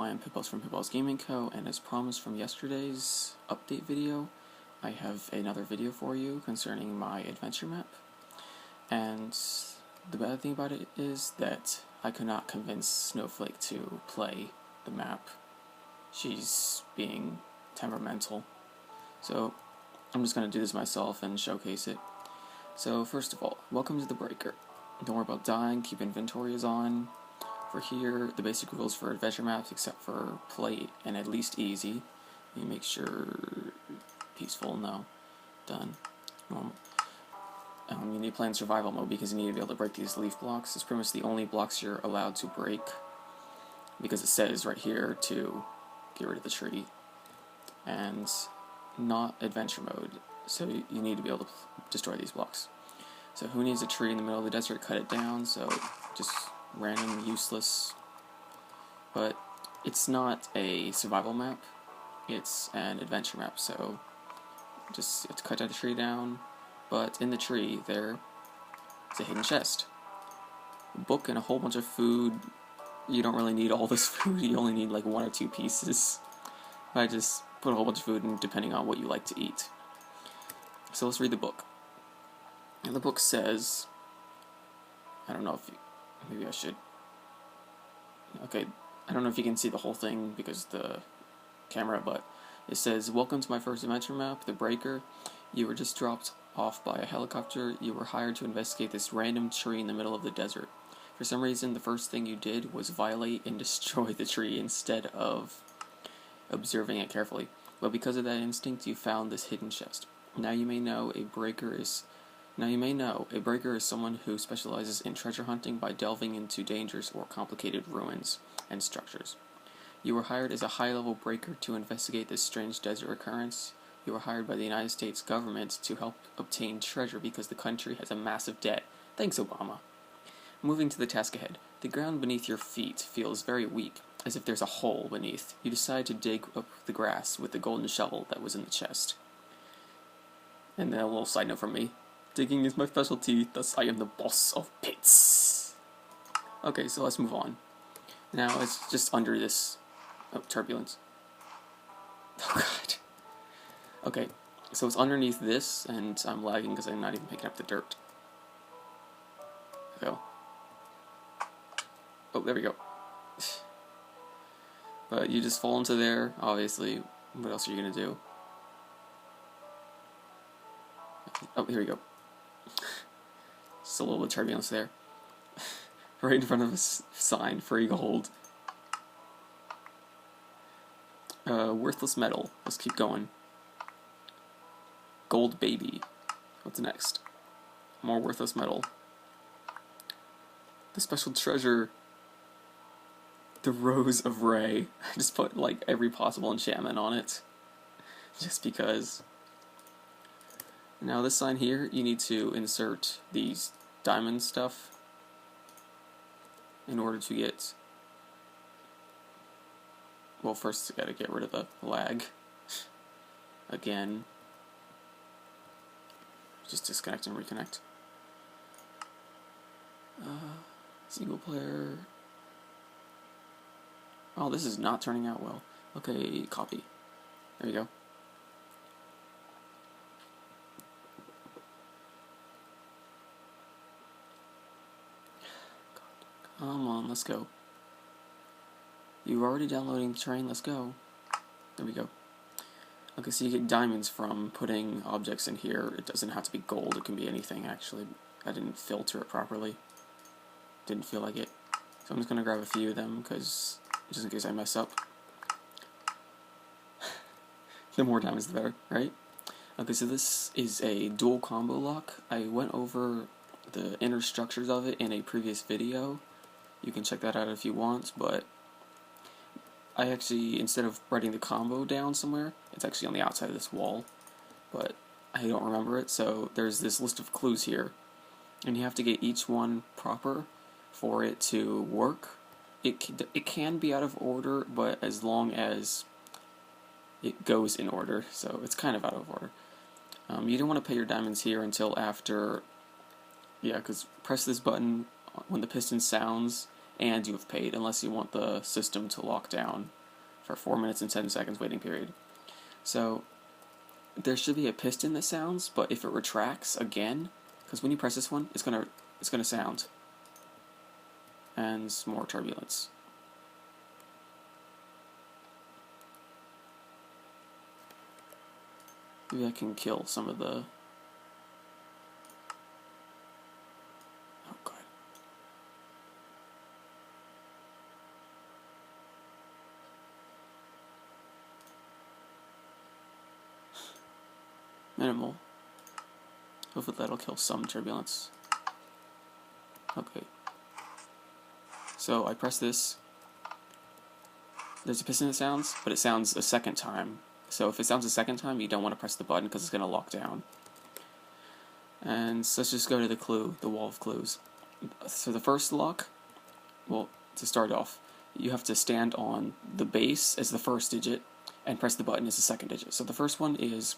I am Pitboss from PitbossGamingCo, and as promised from yesterday's update video, I have another video for you concerning my adventure map. And the bad thing about it is that I could not convince Snowflake to play the map. She's being temperamental. So I'm just going to do this myself and showcase it. So first of all, welcome to the breaker. Don't worry about dying, keep inventories on. For here, the basic rules for adventure maps, except for play and at least easy. You make sure peaceful, no, done, normal. You need to play in survival mode because you need to be able to break these leaf blocks. It's pretty much the only blocks you're allowed to break because it says right here to get rid of the tree. And not adventure mode, so you need to be able to destroy these blocks. So who needs a tree in the middle of the desert? Cut it down, so just random, useless. But it's not a survival map, it's an adventure map, so just have to cut that tree down. But in the tree, there's a hidden chest. A book and a whole bunch of food. You don't really need all this food, you only need like 1 or 2 pieces. I just put a whole bunch of food in depending on what you like to eat. So let's read the book. And the book says, I don't know if you, maybe I should, okay, I don't know if you can see the whole thing because of the camera, but it says, welcome to my first adventure map, The Breaker. You were just dropped off by a helicopter. You were hired to investigate this random tree in the middle of the desert. For some reason, the first thing you did was violate and destroy the tree instead of observing it carefully. But because of that instinct, you found this hidden chest. Now you may know a breaker is someone who specializes in treasure hunting by delving into dangerous or complicated ruins and structures. You were hired as a high-level breaker to investigate this strange desert occurrence. You were hired by the United States government to help obtain treasure because the country has a massive debt. Thanks, Obama. Moving to the task ahead. The ground beneath your feet feels very weak, as if there's a hole beneath. You decide to dig up the grass with the golden shovel that was in the chest. And then a little side note from me. Digging is my specialty, thus I am the boss of pits. Okay, so let's move on. Now it's just under this... Oh, turbulence. Oh god. Okay, so it's underneath this, and I'm lagging because I'm not even picking up the dirt. There we go. Oh, there we go. But you just fall into there, obviously. What else are you gonna do? Oh, here we go. Just a little bit of turbulence there. Right in front of a sign, free gold. Worthless metal. Let's keep going. Gold baby. What's next? More worthless metal. The special treasure. The Rose of Ray. I just put like every possible enchantment on it. Just because. Now this sign here, you need to insert these diamond stuff in order to get... Well, first you gotta get rid of the lag. Again. Just disconnect and reconnect. Single player... Oh, this is not turning out well. Okay, copy. There you go. Come on, let's go. You're already downloading the terrain, let's go. There we go. Okay, so you get diamonds from putting objects in here. It doesn't have to be gold, it can be anything actually. I didn't filter it properly. Didn't feel like it. So I'm just gonna grab a few of them, because just in case I mess up. The more diamonds the better, right? Okay, so this is a dual combo lock. I went over the inner structures of it in a previous video. You can check that out if you want, but I actually, instead of writing the combo down somewhere, it's actually on the outside of this wall, but I don't remember it, so there's this list of clues here, and you have to get each one proper for it to work. It can be out of order, but as long as it goes in order, so it's kind of out of order. You don't want to pay your diamonds here until after, yeah, because press this button when the piston sounds, and you have paid, unless you want the system to lock down for 4 minutes and 10 seconds waiting period. So there should be a piston that sounds, but if it retracts again, because when you press this one, it's gonna sound, and more turbulence. Maybe I can kill some of the... Oh god. Minimal. Hopefully that'll kill some turbulence. Okay. So I press this. There's a piston that sounds, but it sounds a second time. So if it sounds a second time, you don't want to press the button because it's going to lock down. And so let's just go to the clue, the wall of clues. So the first lock, well, to start off, you have to stand on the base as the first digit and press the button as the second digit. So the first one is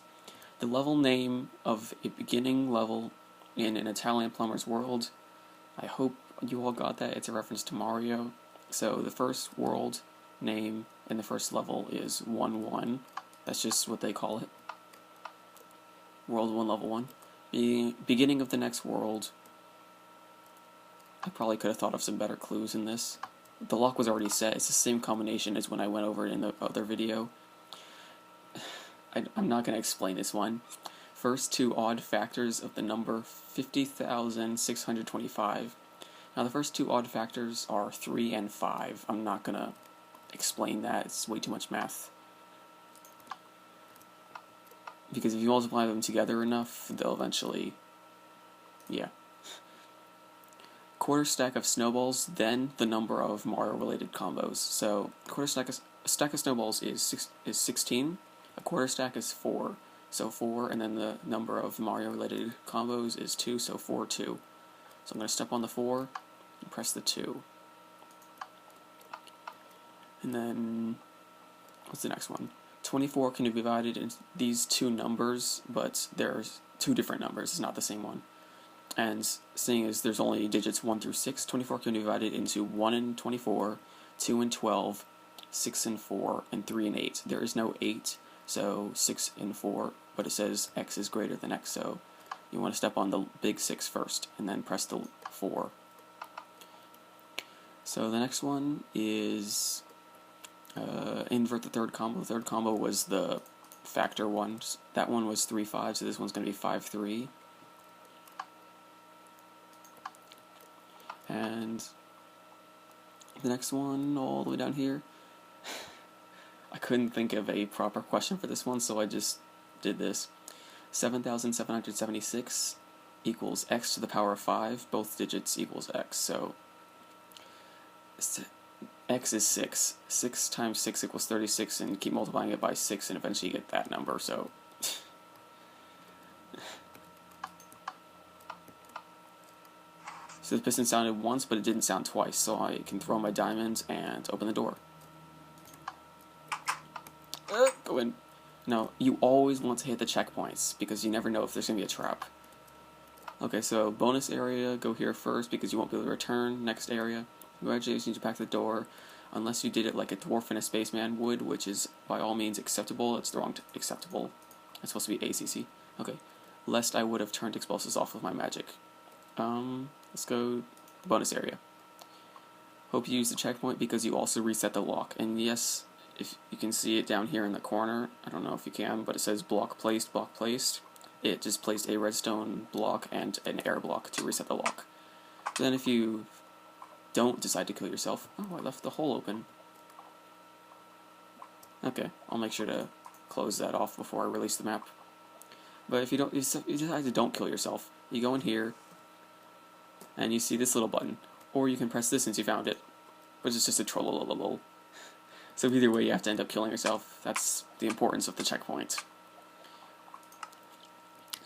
the level name of a beginning level in an Italian plumber's world. I hope you all got that. It's a reference to Mario. So the first world name in the first level is 1-1. That's just what they call it. World 1, level 1. Beginning of the next world. I probably could have thought of some better clues in this. The lock was already set. It's the same combination as when I went over it in the other video. I'm not going to explain this one. First two odd factors of the number 50,625. Now the first two odd factors are 3 and 5. I'm not going to explain that. It's way too much math. Because if you multiply them together enough, they'll eventually... yeah. Quarter stack of snowballs, then the number of Mario-related combos. So, a stack of snowballs is 16. A quarter stack is 4. So 4, and then the number of Mario-related combos is 2, so 4, 2. So I'm going to step on the 4 and press the 2. And then, what's the next one? 24 can be divided into these two numbers, but there's two different numbers. It's not the same one. And seeing as there's only digits 1 through 6, 24 can be divided into 1 and 24, 2 and 12, 6 and 4, and 3 and 8. There is no 8, so 6 and 4, but it says x is greater than x, so you want to step on the big 6 first, and then press the 4. So the next one is... invert the third combo. The third combo was the factor one. That one was 3, 5, so this one's going to be 5, 3. And the next one, all the way down here, I couldn't think of a proper question for this one, so I just did this. 7,776 equals x to the power of 5. Both digits equals x, so... x is 6. 6 times 6 equals 36, and keep multiplying it by 6, and eventually you get that number, so... So the piston sounded once, but it didn't sound twice, so I can throw my diamond and open the door. Go in. Now, you always want to hit the checkpoints, because you never know if there's going to be a trap. Okay, so bonus area, go here first, because you won't be able to return. Next area. Congratulations, you packed the door. Unless you did it like a dwarf and a spaceman would, which is by all means acceptable. It's the wrong acceptable. It's supposed to be ACC. Okay. Lest I would have turned explosives off with my magic. Let's go bonus area. Hope you use the checkpoint because you also reset the lock. And yes, if you can see it down here in the corner, I don't know if you can, but it says block placed, block placed. It just placed a redstone block and an air block to reset the lock. Then if you don't decide to kill yourself... Oh, I left the hole open. Okay, I'll make sure to close that off before I release the map. But if you decide to don't kill yourself, you go in here, and you see this little button. Or you can press this since you found it, which is just a trollololol. So either way, you have to end up killing yourself. That's the importance of the checkpoint.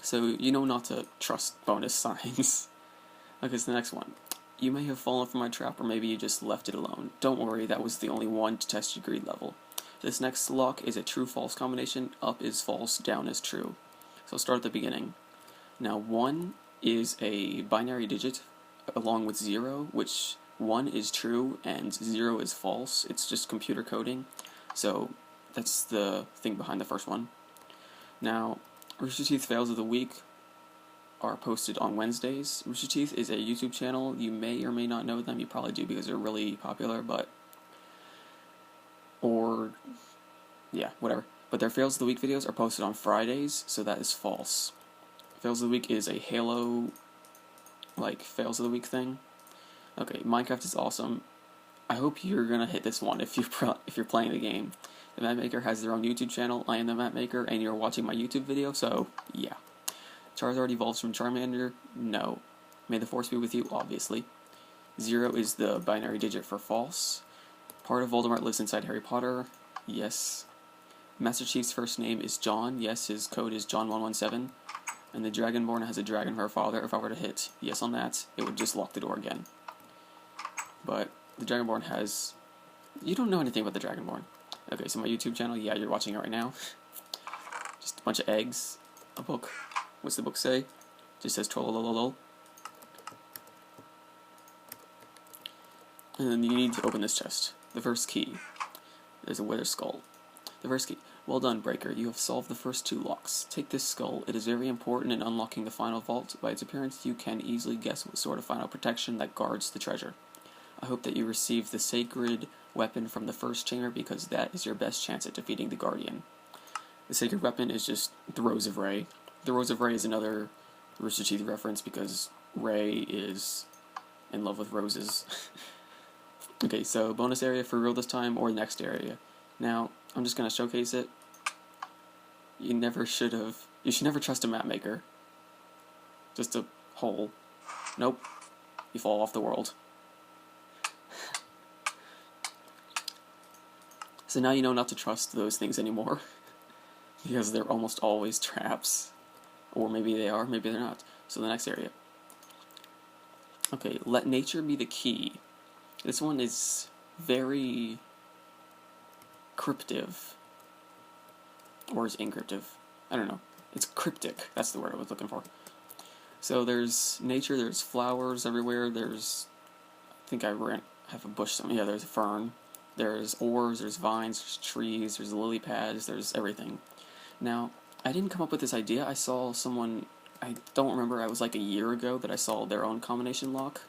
So you know not to trust bonus signs. Okay, so the next one. You may have fallen for my trap, or maybe you just left it alone. Don't worry, that was the only one to test your greed level. This next lock is a true-false combination. Up is false, down is true. So start at the beginning. Now 1 is a binary digit along with 0, which 1 is true and 0 is false. It's just computer coding. So that's the thing behind the first one. Now, Rooster Teeth fails of the week are posted on Wednesdays. Rooster Teeth is a YouTube channel. You may or may not know them. You probably do because they're really popular, but... yeah, whatever. But their Fails of the Week videos are posted on Fridays, so that is false. Fails of the Week is a Halo, Fails of the Week thing. Okay, Minecraft is awesome. I hope you're gonna hit this one if you're playing the game. The Map Maker has their own YouTube channel. I am the Map Maker, and you're watching my YouTube video, so yeah. Charizard evolves from Charmander? No. May the Force be with you? Obviously. 0 is the binary digit for false. Part of Voldemort lives inside Harry Potter? Yes. Master Chief's first name is John? Yes, his code is John117. And the Dragonborn has a dragon for her father. If I were to hit yes on that, it would just lock the door again. But the Dragonborn has... You don't know anything about the Dragonborn. Okay, so my YouTube channel, yeah, you're watching it right now. Just a bunch of eggs. A book. What's the book say? Just says trollololol. And then you need to open this chest. The first key. There's a wither skull. The first key. Well done, Breaker. You have solved the first 2 locks. Take this skull. It is very important in unlocking the final vault. By its appearance, you can easily guess what sort of final protection that guards the treasure. I hope that you receive the sacred weapon from the first chamber because that is your best chance at defeating the Guardian. The sacred weapon is just the Rose of Ray. The Rose of Ray is another Rooster Teeth reference because Ray is in love with roses. Okay, so bonus area for real this time or next area. Now, I'm just going to showcase it. You should never trust a map maker. Just a hole. Nope. You fall off the world. So now you know not to trust those things anymore. Because they're almost always traps. Or maybe they are, maybe they're not. So the next area. Okay, let nature be the key. This one is very cryptive. Or is encryptive. I don't know. It's cryptic. That's the word I was looking for. So there's nature, there's flowers everywhere, there's... I think I have a bush somewhere. Yeah, there's a fern. There's ores, there's vines, there's trees, there's lily pads, there's everything. Now, I didn't come up with this idea. I saw someone, I don't remember, it was like a year ago that I saw their own combination lock.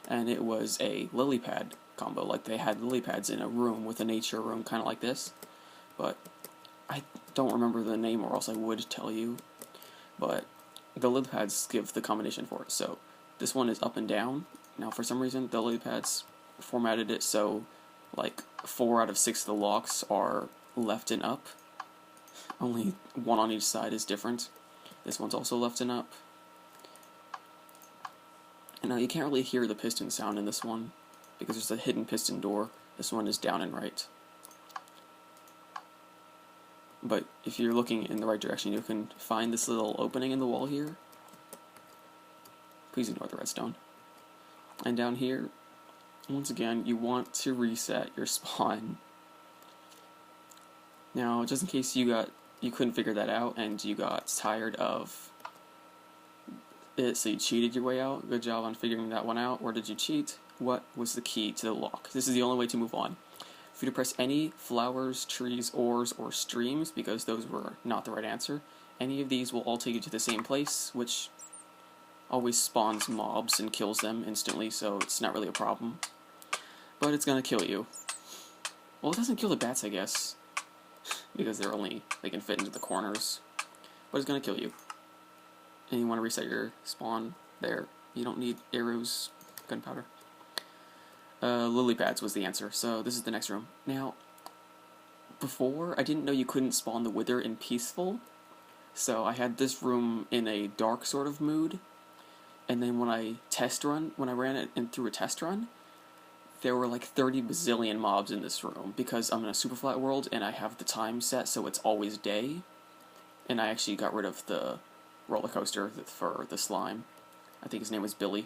And it was a lily pad combo. Like they had lily pads in a room with a nature room, kind of like this. But I don't remember the name or else I would tell you. But the lily pads give the combination for it. So this one is up and down. Now for some reason the lily pads formatted it so like 4 out of 6 of the locks are left and up. Only 1 on each side is different. This one's also left and up. And now you can't really hear the piston sound in this one because there's a hidden piston door. This one is down and right. But if you're looking in the right direction, you can find this little opening in the wall here. Please ignore the redstone. And down here, once again, you want to reset your spawn. Now, just in case you couldn't figure that out and you got tired of it, so you cheated your way out. Good job on figuring that one out. Or did you cheat? What was the key to the lock? This is the only way to move on. For you to press any flowers, trees, ores, or streams, because those were not the right answer, any of these will all take you to the same place, which always spawns mobs and kills them instantly, so it's not really a problem. But it's gonna kill you. Well, it doesn't kill the bats, I guess, because they can fit into the corners. But it's gonna kill you. And you want to reset your spawn there. You don't need arrows, gunpowder. Lily pads was the answer, so this is the next room. Now, before, I didn't know you couldn't spawn the wither in peaceful, so I had this room in a dark sort of mood, and then when I ran it and through a test run, there were like 30 bazillion mobs in this room, because I'm in a super flat world, and I have the time set so it's always day, and I actually got rid of the roller coaster for the slime. I think his name was Billy,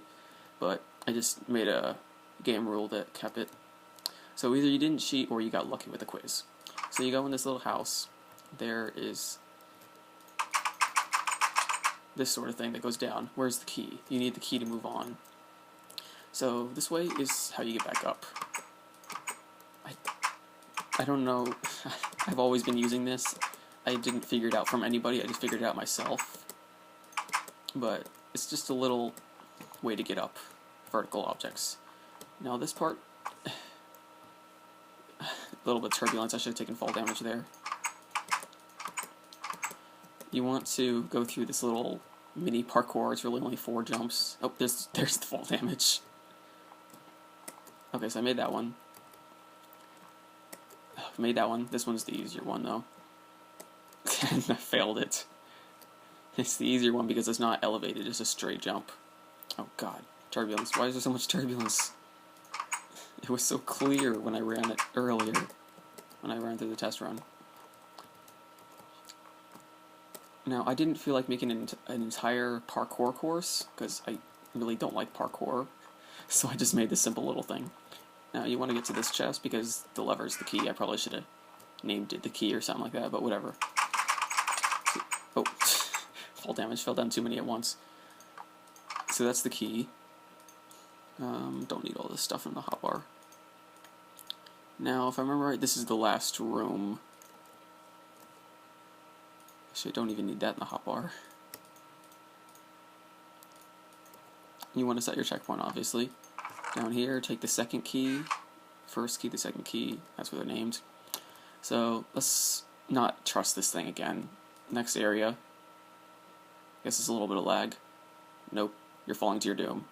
but I just made a game rule that kept it. So either you didn't cheat or you got lucky with the quiz. So you go in this little house, there is this sort of thing that goes down. Where's the key? You need the key to move on. So this way is how you get back up. I don't know, I've always been using this. I didn't figure it out from anybody, I just figured it out myself. But it's just a little way to get up vertical objects. Now this part, a little bit of turbulence, I should have taken fall damage there. You want to go through this little mini parkour, it's really only 4 jumps. Oh, there's the fall damage. Okay, so I made that one. This one's the easier one though. And I failed it. It's the easier one because it's not elevated, it's a straight jump. Oh god, turbulence. Why is there so much turbulence? It was so clear when I ran it earlier, when I ran through the test run. Now, I didn't feel like making an entire parkour course, because I really don't like parkour, so I just made this simple little thing. Now, you want to get to this chest, because the lever's the key. I probably should have named it the key or something like that, but whatever. Oh, fall damage, fell down too many at once. So that's the key. Don't need all this stuff in the hotbar. Now, if I remember right, this is the last room. Actually, I don't even need that in the hotbar. You want to set your checkpoint, obviously. Down here, take the second key. First key, the second key. That's what they're named. So, let's not trust this thing again. Next area. Guess it's a little bit of lag. Nope. You're falling to your doom.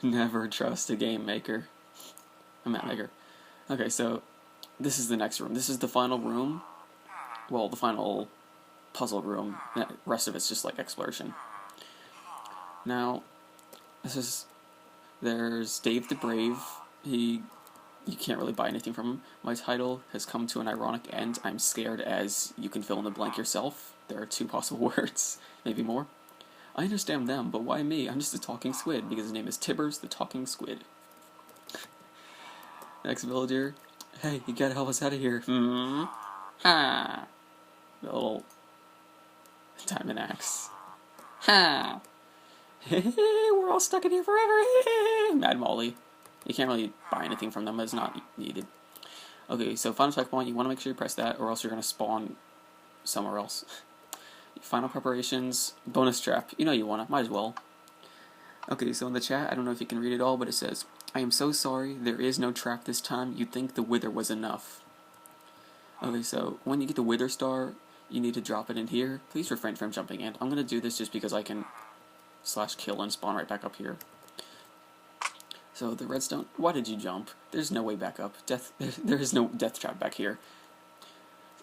Never trust a game maker. A map maker. Okay, so this is the next room. This is the final room. Well, the final puzzle room. The rest of it's just like exploration. Now, there's Dave the Brave. You can't really buy anything from him. My title has come to an ironic end. I'm scared as you can fill in the blank yourself. There are 2 possible words, maybe more. I understand them, but why me? I'm just a talking squid, because his name is Tibbers the Talking Squid. Next villager. Hey, you gotta help us out of here. Ha! The little diamond axe. Ha! We're all stuck in here forever. Mad Molly. You can't really buy anything from them, it's not needed. Okay, so final checkpoint, you want to make sure you press that, or else you're going to spawn somewhere else. Final preparations, bonus trap. You know you want it, might as well. Okay, so in the chat, I don't know if you can read it all, but it says, I am so sorry, there is no trap this time, you'd think the wither was enough. Okay, so when you get the wither star, you need to drop it in here. Please refrain from jumping in. I'm going to do this just because I can /kill and spawn right back up here. So the redstone, why did you jump? There's no way back up. There is no death trap back here.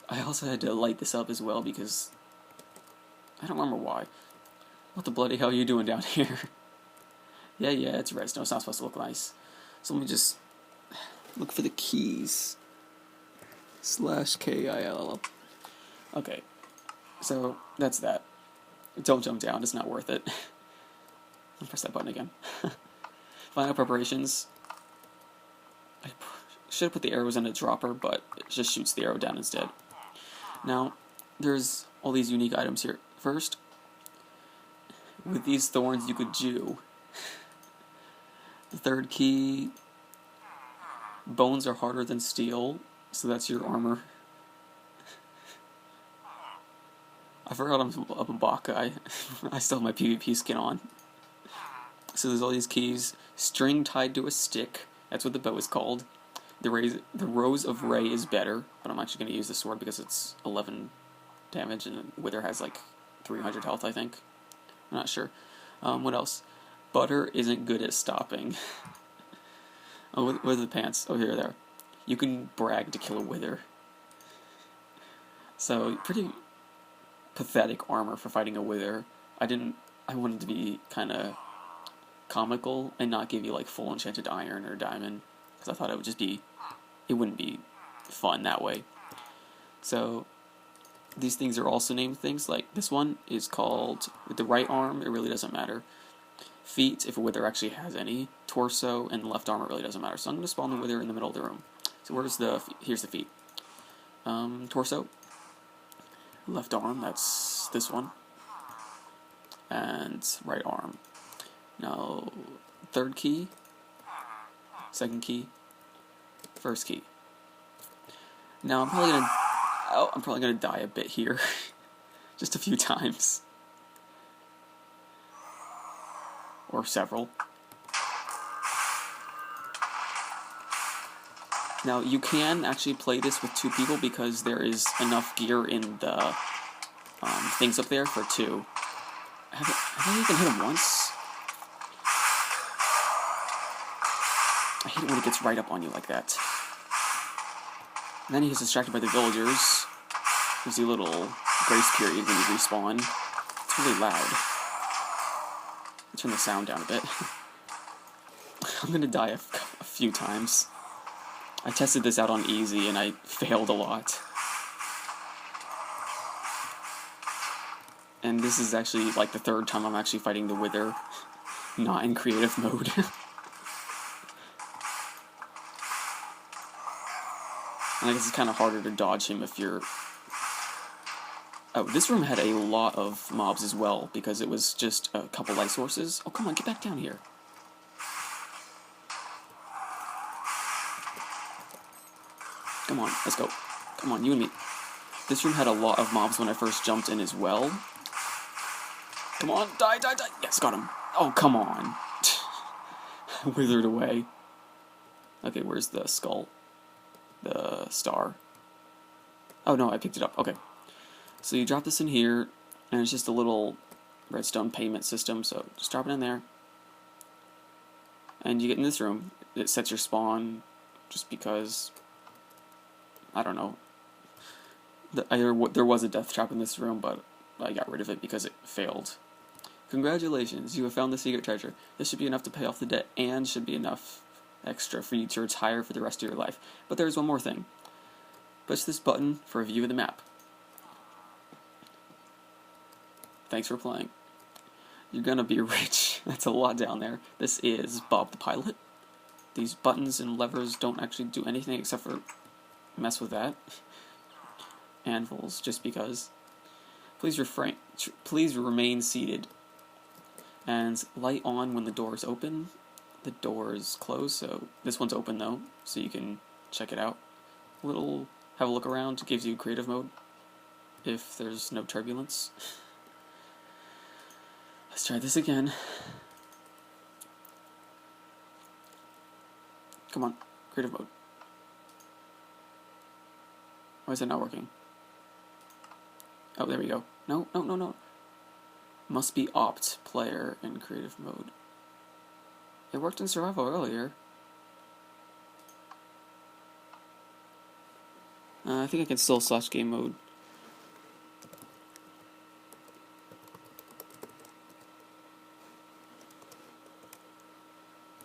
I also had to light this up as well because I don't remember why. What the bloody hell are you doing down here? Yeah, it's redstone. It's not supposed to look nice. So let me just look for the keys. /KILL. Okay, so that's that. Don't jump down. It's not worth it. I'll press that button again. Final preparations. I should have put the arrows in a dropper, but it just shoots the arrow down instead. Now, there's all these unique items here. First, with these thorns you could Jew. The third key, bones are harder than steel, so that's your armor. I forgot I'm a bot guy. I still have my PvP skin on. So there's all these keys. String tied to a stick. That's what the bow is called. The Rose of Ray is better, but I'm actually going to use the sword because it's 11 damage and the Wither has like 300 health, I think. I'm not sure. What else? Butter isn't good at stopping. Oh, where are the pants? Oh, here they are. You can brag to kill a Wither. So, pretty pathetic armor for fighting a Wither. I wanted to be kind of comical and not give you like full enchanted iron or diamond, because I thought it wouldn't be fun that way. So these things are also named things, like this one is called, with the right arm, it really doesn't matter. Feet, if a Wither actually has any. Torso, and left arm, it really doesn't matter. So I'm going to spawn the Wither in the middle of the room. So here's the feet. Torso. Left arm, that's this one. And right arm. Now, third key, second key, first key. Now I'm probably gonna die a bit here, just a few times, or several. Now you can actually play this with 2 people because there is enough gear in the things up there for 2. Have I even hit him once? I hate it when it gets right up on you like that. And then he gets distracted by the villagers. There's a little grace period when you respawn. It's really loud. I'll turn the sound down a bit. I'm gonna die a few times. I tested this out on easy and I failed a lot. And this is actually like the 3rd time I'm actually fighting the Wither, not in creative mode. And I guess it's kind of harder to dodge him if you're... Oh, this room had a lot of mobs as well, because it was just a couple light sources. Oh, come on, get back down here. Come on, let's go. Come on, you and me. This room had a lot of mobs when I first jumped in as well. Come on, die, die, die. Yes, got him. Oh, come on. Withered away. Okay, where's the skull? The star. Oh no, I picked it up. Okay. So you drop this in here, and it's just a little redstone payment system, so just drop it in there. And you get in this room. It sets your spawn, just because... I don't know. There was a death trap in this room, but I got rid of it because it failed. Congratulations, you have found the secret treasure. This should be enough to pay off the debt, and should be enough extra for you to retire for the rest of your life. But there's one more thing. Push this button for a view of the map. Thanks for playing. You're gonna be rich. That's a lot down there. This is Bob the Pilot. These buttons and levers don't actually do anything except for mess with that. Anvils, just because. Please remain seated. And light on when the doors open. The doors close, so this one's open though, so you can check it out. Have a look around. It gives you creative mode if there's no turbulence. Let's try this again. Come on, creative mode. Why is it not working? Oh, there we go. No, no, no, no. Must be opt player in creative mode. It worked in survival earlier. I think I can still / game mode.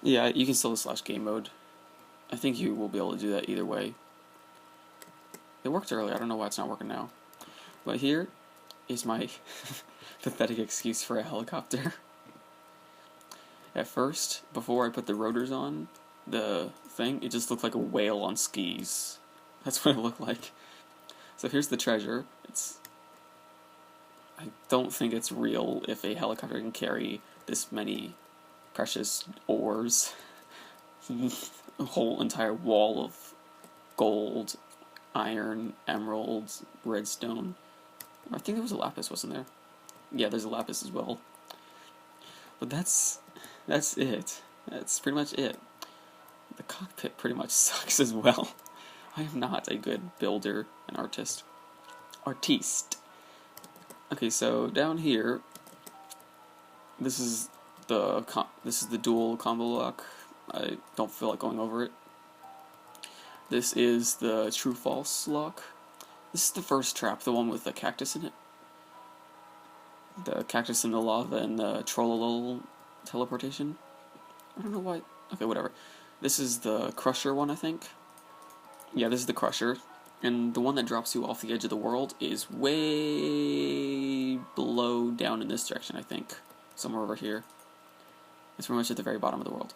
Yeah, you can still / game mode. I think you will be able to do that either way. It worked earlier, I don't know why it's not working now. But here is my pathetic excuse for a helicopter. At first, before I put the rotors on the thing, it just looked like a whale on skis. That's what it looked like. So here's the treasure. I don't think it's real if a helicopter can carry this many precious ores. A whole entire wall of gold, iron, emeralds, redstone. I think there was a lapis, wasn't there? Yeah, there's a lapis as well. But that's it. That's pretty much it. The cockpit pretty much sucks as well. I am not a good builder and artiste. Okay, so down here, this is the dual combo lock. I don't feel like going over it. This is the true-false lock. This is the first trap, the one with the cactus in it. The cactus and the lava and the trollolol teleportation. I don't know why. Okay, whatever. This is the crusher one, I think. Yeah, this is the crusher. And the one that drops you off the edge of the world is way below down in this direction, I think. Somewhere over here. It's pretty much at the very bottom of the world.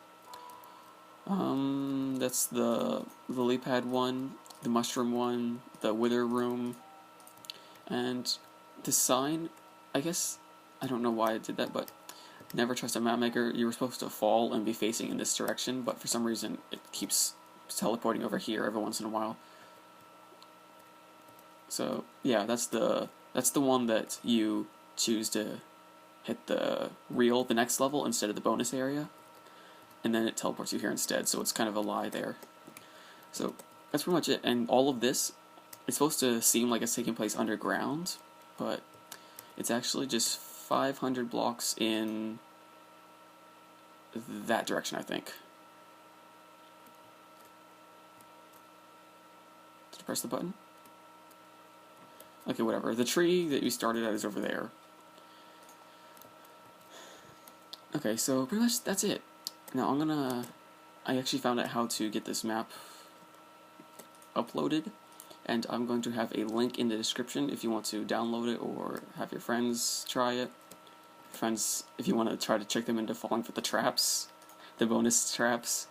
That's the lily pad one, the mushroom one, the wither room, and the sign. I guess, I don't know why I did that, but Never trust a map maker. You were supposed to fall and be facing in this direction, but for some reason it keeps teleporting over here every once in a while. So yeah, that's the one that you choose to hit the next level instead of the bonus area, and then it teleports you here instead, so it's kind of a lie there. So that's pretty much it, and all of this, it's supposed to seem like it's taking place underground, but it's actually just 500 blocks in that direction, I think. Did I press the button? Okay, whatever. The tree that we started at is over there. Okay, so pretty much that's it. Now I actually found out how to get this map uploaded, and I'm going to have a link in the description if you want to download it or have your friends try it. Friends, if you want to try to trick them into falling for the traps, the bonus traps.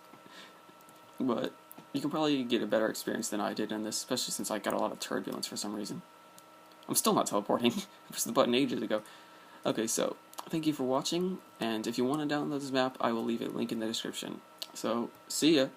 But you can probably get a better experience than I did in this, especially since I got a lot of turbulence for some reason. I'm still not teleporting. I pressed the button ages ago. Okay, so thank you for watching, and if you want to download this map, I will leave a link in the description. So, see ya!